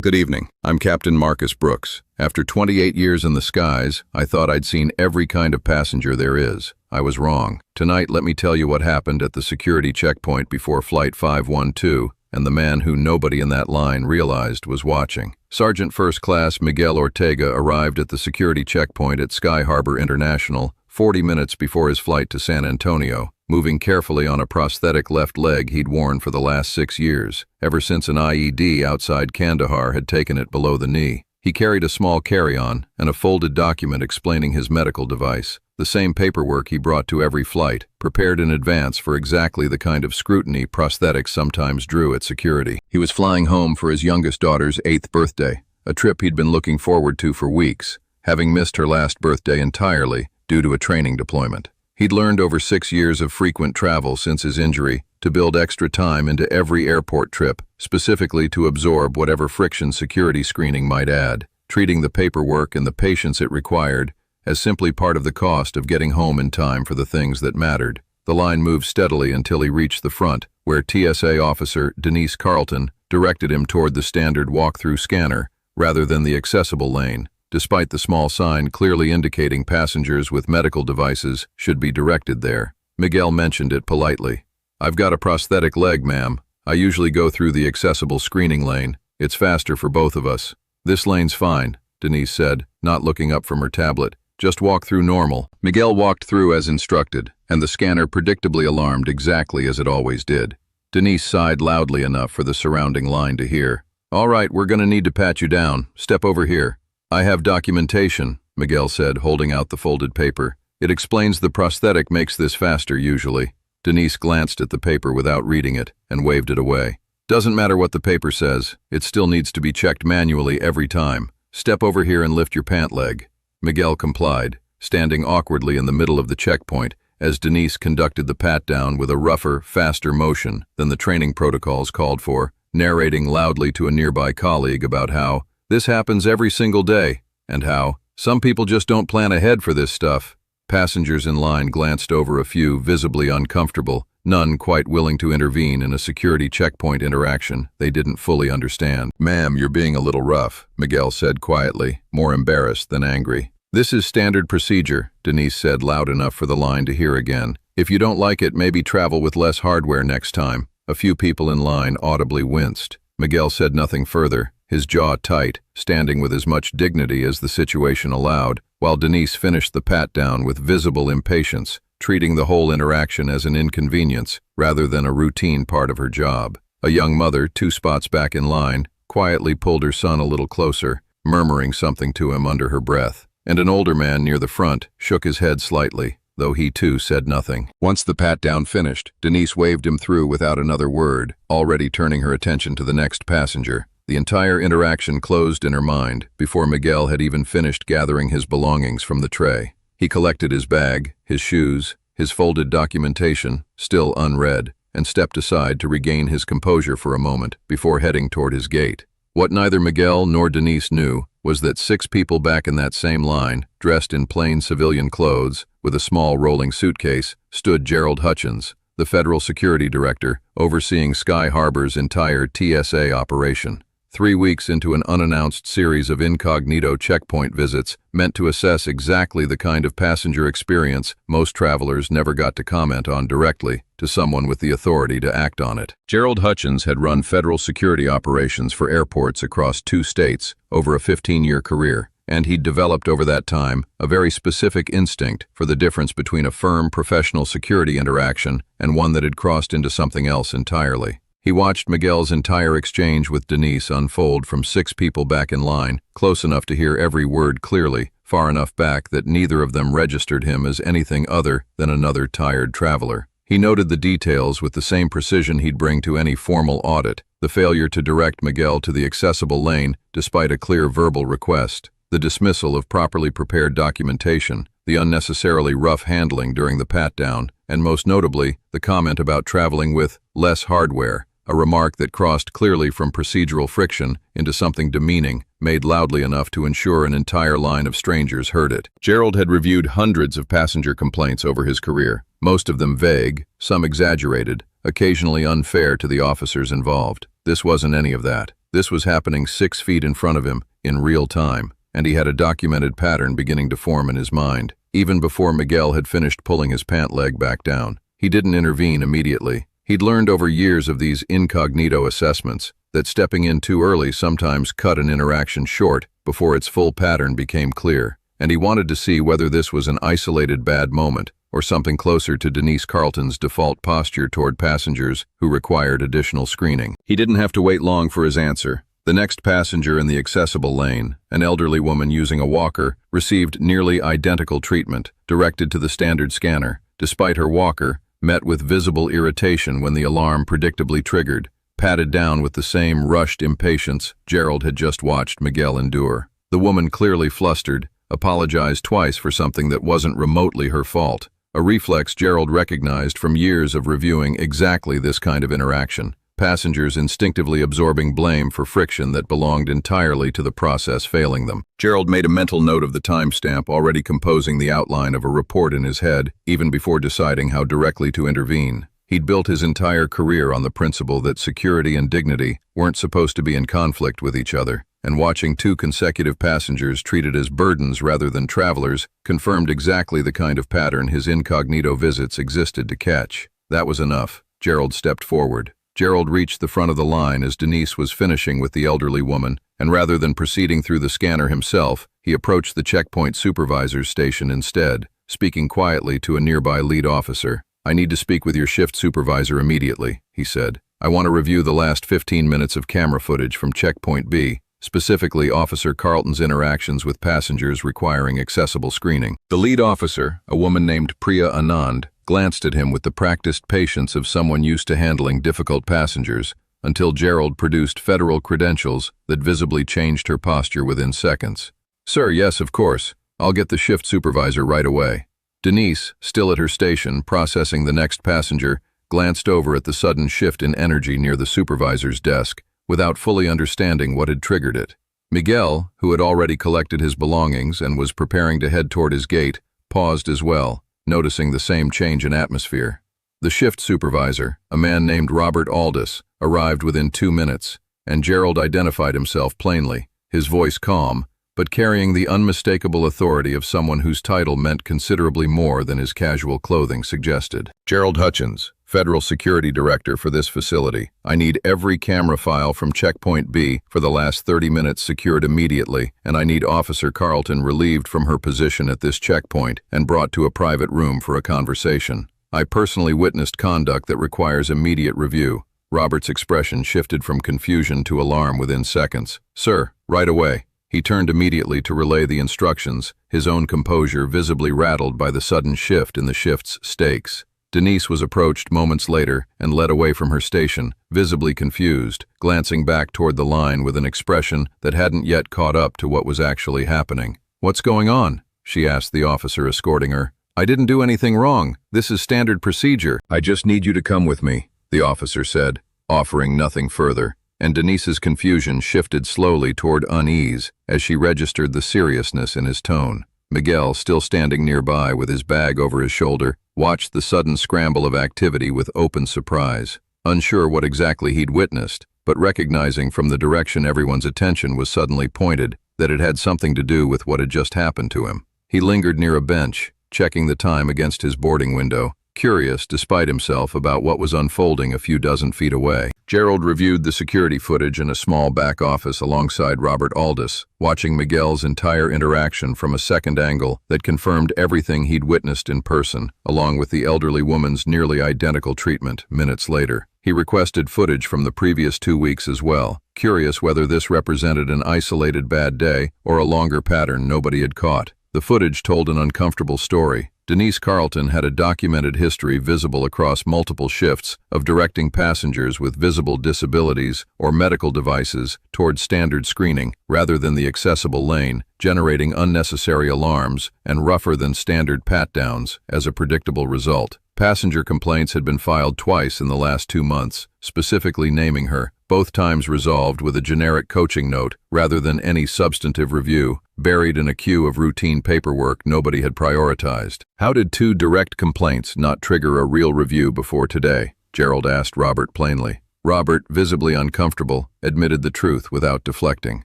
Good evening. I'm Captain Marcus Brooks. After 28 years in the skies, I thought I'd seen every kind of passenger there is. I was wrong. Tonight, let me tell you what happened at the security checkpoint before Flight 512, and the man who nobody in that line realized was watching. Sergeant First Class Miguel Ortega arrived at the security checkpoint at Sky Harbor International 40 minutes before his flight to San Antonio, moving carefully on a prosthetic left leg he'd worn for the last 6 years, ever since an IED outside Kandahar had taken it below the knee. He carried a small carry-on and a folded document explaining his medical device, the same paperwork he brought to every flight, prepared in advance for exactly the kind of scrutiny prosthetics sometimes drew at security. He was flying home for his youngest daughter's 8th birthday, a trip he'd been looking forward to for weeks, having missed her last birthday entirely due to a training deployment. He'd learned over 6 years of frequent travel since his injury to build extra time into every airport trip, specifically to absorb whatever friction security screening might add, treating the paperwork and the patience it required as simply part of the cost of getting home in time for the things that mattered. The line moved steadily until he reached the front, where TSA officer Denise Carlton directed him toward the standard walk-through scanner rather than the accessible lane, despite the small sign clearly indicating passengers with medical devices should be directed there. Miguel mentioned it politely. "I've got a prosthetic leg, ma'am. I usually go through the accessible screening lane. It's faster for both of us." "This lane's fine," Denise said, not looking up from her tablet. "Just walk through normal." Miguel walked through as instructed, and the scanner predictably alarmed exactly as it always did. Denise sighed loudly enough for the surrounding line to hear. "All right, we're gonna need to pat you down. Step over here." "I have documentation," Miguel said, holding out the folded paper. "It explains the prosthetic makes this faster usually." Denise glanced at the paper without reading it and waved it away. "Doesn't matter what the paper says, it still needs to be checked manually every time. Step over here and lift your pant leg." Miguel complied, standing awkwardly in the middle of the checkpoint as Denise conducted the pat-down with a rougher, faster motion than the training protocols called for, narrating loudly to a nearby colleague about how this happens every single day, and how some people just don't plan ahead for this stuff. Passengers in line glanced over a few, visibly uncomfortable, none quite willing to intervene in a security checkpoint interaction they didn't fully understand. "Ma'am, you're being a little rough," Miguel said quietly, more embarrassed than angry. "This is standard procedure," Denise said loud enough for the line to hear again. "If you don't like it, maybe travel with less hardware next time." A few people in line audibly winced. Miguel said nothing further, his jaw tight, standing with as much dignity as the situation allowed, while Denise finished the pat-down with visible impatience, treating the whole interaction as an inconvenience rather than a routine part of her job. A young mother, 2 spots back in line, quietly pulled her son a little closer, murmuring something to him under her breath, and an older man near the front shook his head slightly, though he too said nothing. Once the pat-down finished, Denise waved him through without another word, already turning her attention to the next passenger. The entire interaction closed in her mind before Miguel had even finished gathering his belongings from the tray. He collected his bag, his shoes, his folded documentation, still unread, and stepped aside to regain his composure for a moment before heading toward his gate. What neither Miguel nor Denise knew was that 6 people back in that same line, dressed in plain civilian clothes, with a small rolling suitcase, stood Gerald Hutchins, the federal security director, overseeing Sky Harbor's entire TSA operation. 3 weeks into an unannounced series of incognito checkpoint visits meant to assess exactly the kind of passenger experience most travelers never got to comment on directly to someone with the authority to act on it. Gerald Hutchins had run federal security operations for airports across 2 states over a 15-year career, and he'd developed over that time a very specific instinct for the difference between a firm professional security interaction and one that had crossed into something else entirely. He watched Miguel's entire exchange with Denise unfold from 6 people back in line, close enough to hear every word clearly, far enough back that neither of them registered him as anything other than another tired traveler. He noted the details with the same precision he'd bring to any formal audit: the failure to direct Miguel to the accessible lane despite a clear verbal request, the dismissal of properly prepared documentation, the unnecessarily rough handling during the pat-down, and most notably, the comment about traveling with less hardware, a remark that crossed clearly from procedural friction into something demeaning, made loudly enough to ensure an entire line of strangers heard it. Gerald had reviewed hundreds of passenger complaints over his career, most of them vague, some exaggerated, occasionally unfair to the officers involved. This wasn't any of that. This was happening 6 feet in front of him, in real time, and he had a documented pattern beginning to form in his mind. Even before Miguel had finished pulling his pant leg back down, he didn't intervene immediately. He'd learned over years of these incognito assessments that stepping in too early sometimes cut an interaction short before its full pattern became clear, and he wanted to see whether this was an isolated bad moment or something closer to Denise Carlton's default posture toward passengers who required additional screening. He didn't have to wait long for his answer. The next passenger in the accessible lane, an elderly woman using a walker, received nearly identical treatment, directed to the standard scanner, despite her walker, met with visible irritation when the alarm predictably triggered, patted down with the same rushed impatience Gerald had just watched Miguel endure. The woman, clearly flustered, apologized twice for something that wasn't remotely her fault, a reflex Gerald recognized from years of reviewing exactly this kind of interaction, passengers instinctively absorbing blame for friction that belonged entirely to the process failing them. Gerald made a mental note of the timestamp, already composing the outline of a report in his head, even before deciding how directly to intervene. He'd built his entire career on the principle that security and dignity weren't supposed to be in conflict with each other, and watching 2 consecutive passengers treated as burdens rather than travelers confirmed exactly the kind of pattern his incognito visits existed to catch. That was enough. Gerald stepped forward. Gerald reached the front of the line as Denise was finishing with the elderly woman, and rather than proceeding through the scanner himself, he approached the checkpoint supervisor's station instead, speaking quietly to a nearby lead officer. "I need to speak with your shift supervisor immediately," he said. "I want to review the last 15 minutes of camera footage from checkpoint B, specifically Officer Carlton's interactions with passengers requiring accessible screening." The lead officer, a woman named Priya Anand, glanced at him with the practiced patience of someone used to handling difficult passengers, until Gerald produced federal credentials that visibly changed her posture within seconds. "Sir, yes, of course. I'll get the shift supervisor right away." Denise, still at her station, processing the next passenger, glanced over at the sudden shift in energy near the supervisor's desk, without fully understanding what had triggered it. Miguel, who had already collected his belongings and was preparing to head toward his gate, paused as well, noticing the same change in atmosphere. The shift supervisor, a man named Robert Aldis, arrived within 2 minutes, and Gerald identified himself plainly, his voice calm, but carrying the unmistakable authority of someone whose title meant considerably more than his casual clothing suggested. "Gerald Hutchins, Federal Security Director for this facility. I need every camera file from Checkpoint B for the last 30 minutes secured immediately, and I need Officer Carlton relieved from her position at this checkpoint and brought to a private room for a conversation. I personally witnessed conduct that requires immediate review." Robert's expression shifted from confusion to alarm within seconds. "Sir, right away." He turned immediately to relay the instructions, his own composure visibly rattled by the sudden shift in the shift's stakes. Denise was approached moments later and led away from her station, visibly confused, glancing back toward the line with an expression that hadn't yet caught up to what was actually happening. "What's going on?" she asked the officer escorting her. "I didn't do anything wrong. This is standard procedure." "I just need you to come with me," the officer said, offering nothing further, and Denise's confusion shifted slowly toward unease as she registered the seriousness in his tone. Miguel, still standing nearby with his bag over his shoulder, watched the sudden scramble of activity with open surprise, unsure what exactly he'd witnessed, but recognizing from the direction everyone's attention was suddenly pointed that it had something to do with what had just happened to him. He lingered near a bench, checking the time against his boarding window, curious despite himself about what was unfolding a few dozen feet away. Gerald reviewed the security footage in a small back office alongside Robert Aldis, watching Miguel's entire interaction from a second angle that confirmed everything he'd witnessed in person, along with the elderly woman's nearly identical treatment minutes later. He requested footage from the previous 2 weeks as well, curious whether this represented an isolated bad day or a longer pattern nobody had caught. The footage told an uncomfortable story. Denise Carlton had a documented history visible across multiple shifts of directing passengers with visible disabilities or medical devices toward standard screening rather than the accessible lane, generating unnecessary alarms and rougher than standard pat-downs as a predictable result. Passenger complaints had been filed twice in the last 2 months, specifically naming her, both times resolved with a generic coaching note rather than any substantive review, buried in a queue of routine paperwork nobody had prioritized. "How did 2 direct complaints not trigger a real review before today?" Gerald asked Robert plainly. Robert, visibly uncomfortable, admitted the truth without deflecting.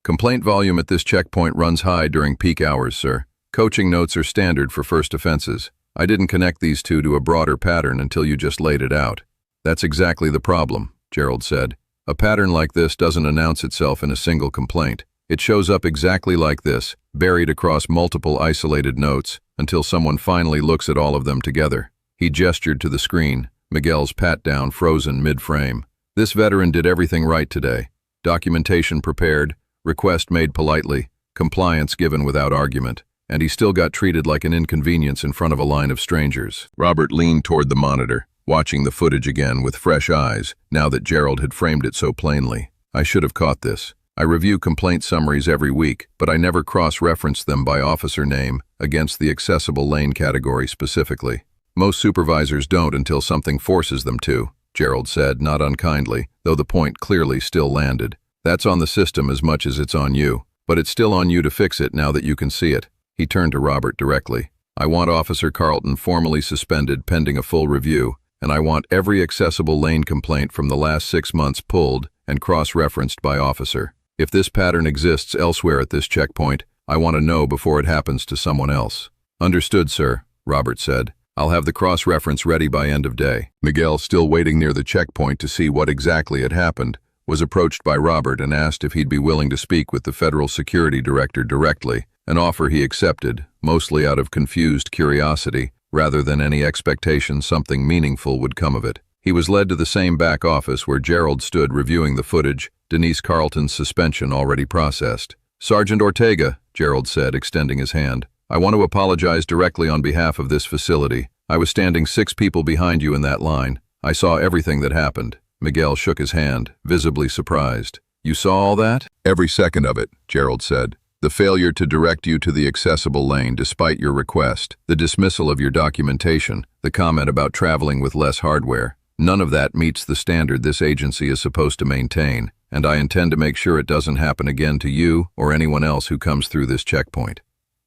Complaint volume at this checkpoint runs high during peak hours, sir. Coaching notes are standard for first offenses. I didn't connect these two to a broader pattern until you just laid it out. That's exactly the problem, Gerald said. A pattern like this doesn't announce itself in a single complaint. It shows up exactly like this, buried across multiple isolated notes, until someone finally looks at all of them together. He gestured to the screen, Miguel's pat-down frozen mid-frame. This veteran did everything right today. Documentation prepared, request made politely, compliance given without argument, and he still got treated like an inconvenience in front of a line of strangers. Robert leaned toward the monitor, watching the footage again with fresh eyes, now that Gerald had framed it so plainly. I should have caught this. I review complaint summaries every week, but I never cross-reference them by officer name against the accessible lane category specifically. Most supervisors don't until something forces them to, Gerald said, not unkindly, though the point clearly still landed. That's on the system as much as it's on you, but it's still on you to fix it now that you can see it. He turned to Robert directly. I want Officer Carlton formally suspended pending a full review, and I want every accessible lane complaint from the last 6 months pulled and cross-referenced by officer. If this pattern exists elsewhere at this checkpoint, I want to know before it happens to someone else. Understood, sir, Robert said. I'll have the cross-reference ready by end of day. Miguel, still waiting near the checkpoint to see what exactly had happened, was approached by Robert and asked if he'd be willing to speak with the Federal Security Director directly, an offer he accepted, mostly out of confused curiosity, rather than any expectation something meaningful would come of it. He was led to the same back office where Gerald stood reviewing the footage, Denise Carlton's suspension already processed. Sergeant Ortega, Gerald said, extending his hand. I want to apologize directly on behalf of this facility. I was standing 6 people behind you in that line. I saw everything that happened. Miguel shook his hand, visibly surprised. You saw all that? Every second of it, Gerald said. The failure to direct you to the accessible lane despite your request, the dismissal of your documentation, the comment about traveling with less hardware. None of that meets the standard this agency is supposed to maintain, and I intend to make sure it doesn't happen again to you or anyone else who comes through this checkpoint.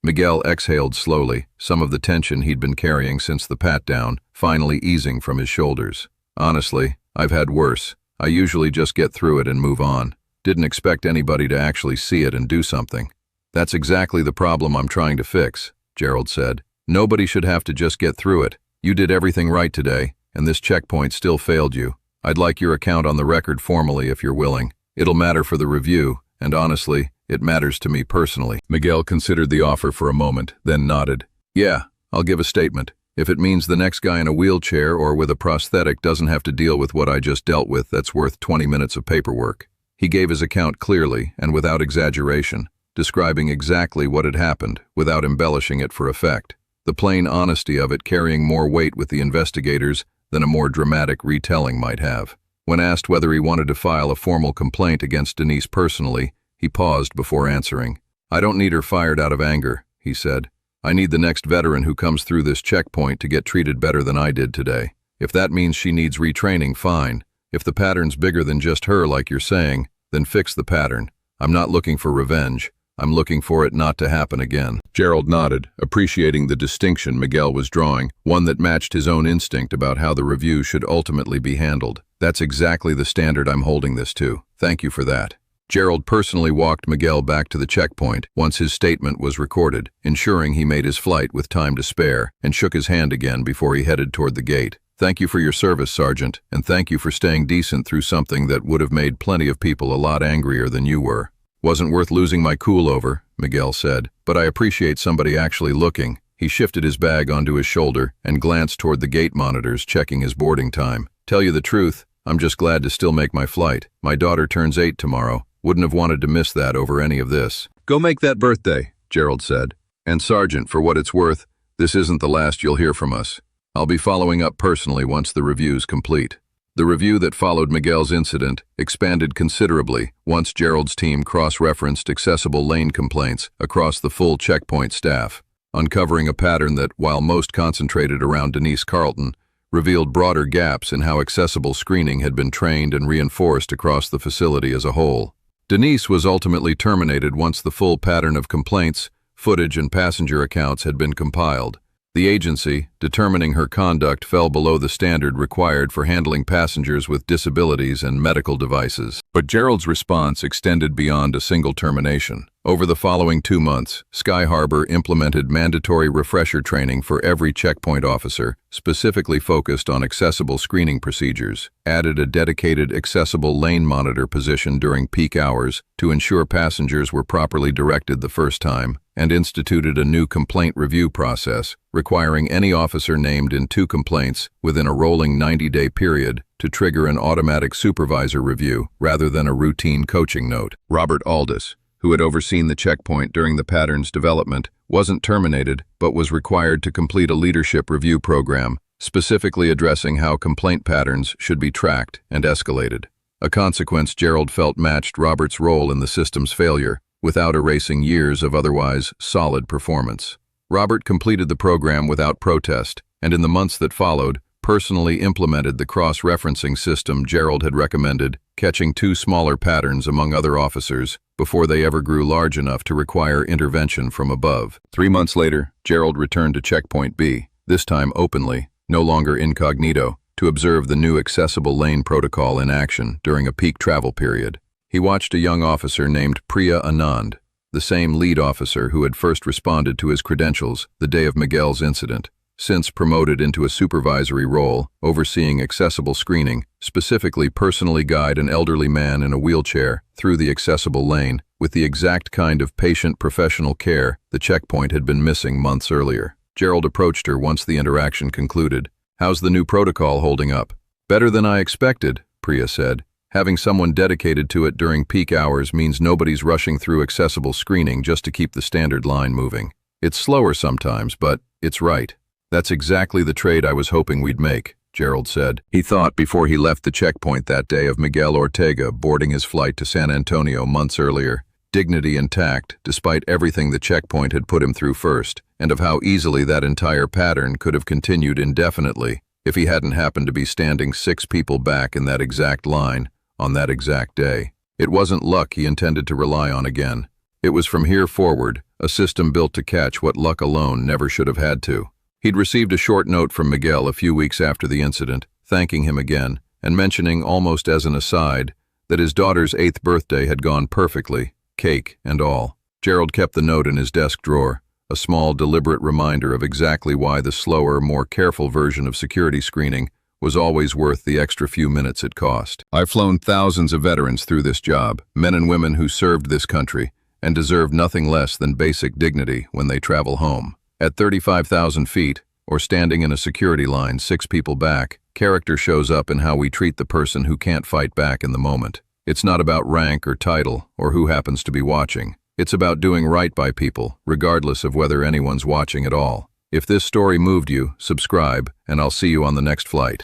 Miguel exhaled slowly, some of the tension he'd been carrying since the pat-down finally easing from his shoulders. Honestly, I've had worse. I usually just get through it and move on. Didn't expect anybody to actually see it and do something. That's exactly the problem I'm trying to fix, Gerald said. Nobody should have to just get through it. You did everything right today, and this checkpoint still failed you. I'd like your account on the record formally if you're willing. It'll matter for the review, and honestly, it matters to me personally. Miguel considered the offer for a moment, then nodded. Yeah, I'll give a statement. If it means the next guy in a wheelchair or with a prosthetic doesn't have to deal with what I just dealt with, that's worth 20 minutes of paperwork. He gave his account clearly and without exaggeration, describing exactly what had happened without embellishing it for effect. The plain honesty of it carrying more weight with the investigators than a more dramatic retelling might have. When asked whether he wanted to file a formal complaint against Denise personally, he paused before answering. I don't need her fired out of anger, he said. I need the next veteran who comes through this checkpoint to get treated better than I did today. If that means she needs retraining, fine. If the pattern's bigger than just her, like you're saying, then fix the pattern. I'm not looking for revenge. I'm looking for it not to happen again. Gerald nodded, appreciating the distinction Miguel was drawing, one that matched his own instinct about how the review should ultimately be handled. That's exactly the standard I'm holding this to. Thank you for that. Gerald personally walked Miguel back to the checkpoint once his statement was recorded, ensuring he made his flight with time to spare, and shook his hand again before he headed toward the gate. Thank you for your service, Sergeant, and thank you for staying decent through something that would have made plenty of people a lot angrier than you were. Wasn't worth losing my cool over, Miguel said, but I appreciate somebody actually looking. He shifted his bag onto his shoulder and glanced toward the gate monitors, checking his boarding time. Tell you the truth, I'm just glad to still make my flight. My daughter turns 8 tomorrow. Wouldn't have wanted to miss that over any of this. Go make that birthday, Gerald said. And Sergeant, for what it's worth, this isn't the last you'll hear from us. I'll be following up personally once the review's complete. The review that followed Miguel's incident expanded considerably once Gerald's team cross-referenced accessible lane complaints across the full checkpoint staff, uncovering a pattern that, while most concentrated around Denise Carlton, revealed broader gaps in how accessible screening had been trained and reinforced across the facility as a whole. Denise was ultimately terminated once the full pattern of complaints, footage, and passenger accounts had been compiled. The agency, determining her conduct fell below the standard required for handling passengers with disabilities and medical devices. But Gerald's response extended beyond a single termination. Over the following 2 months, Sky Harbor implemented mandatory refresher training for every checkpoint officer, specifically focused on accessible screening procedures, added a dedicated accessible lane monitor position during peak hours to ensure passengers were properly directed the first time, and instituted a new complaint review process, requiring any officer named in 2 complaints within a rolling 90-day period to trigger an automatic supervisor review rather than a routine coaching note. Robert Aldis, who had overseen the checkpoint during the pattern's development, wasn't terminated but was required to complete a leadership review program, specifically addressing how complaint patterns should be tracked and escalated. A consequence Gerald felt matched Robert's role in the system's failure, without erasing years of otherwise solid performance. Robert completed the program without protest, and in the months that followed, personally implemented the cross-referencing system Gerald had recommended, catching 2 smaller patterns among other officers before they ever grew large enough to require intervention from above. 3 months later, Gerald returned to Checkpoint B, this time openly, no longer incognito, to observe the new accessible lane protocol in action during a peak travel period. He watched a young officer named Priya Anand, the same lead officer who had first responded to his credentials the day of Miguel's incident, since promoted into a supervisory role, overseeing accessible screening, specifically personally guide an elderly man in a wheelchair through the accessible lane with the exact kind of patient professional care the checkpoint had been missing months earlier. Gerald approached her once the interaction concluded. "How's the new protocol holding up?" "Better than I expected," Priya said. "Having someone dedicated to it during peak hours means nobody's rushing through accessible screening just to keep the standard line moving. It's slower sometimes, but it's right." "That's exactly the trade I was hoping we'd make," Gerald said. He thought before he left the checkpoint that day of Miguel Ortega boarding his flight to San Antonio months earlier, dignity intact despite everything the checkpoint had put him through first, and of how easily that entire pattern could have continued indefinitely if he hadn't happened to be standing 6 people back in that exact line on that exact day. It wasn't luck he intended to rely on again. It was from here forward, a system built to catch what luck alone never should have had to. He'd received a short note from Miguel a few weeks after the incident, thanking him again, and mentioning almost as an aside that his daughter's 8th birthday had gone perfectly, cake and all. Gerald kept the note in his desk drawer, a small, deliberate reminder of exactly why the slower, more careful version of security screening was always worth the extra few minutes it cost. "I've flown thousands of veterans through this job, men and women who served this country, and deserve nothing less than basic dignity when they travel home. At 35,000 feet, or standing in a security line 6 people back, character shows up in how we treat the person who can't fight back in the moment. It's not about rank or title, or who happens to be watching. It's about doing right by people, regardless of whether anyone's watching at all. If this story moved you, subscribe, and I'll see you on the next flight."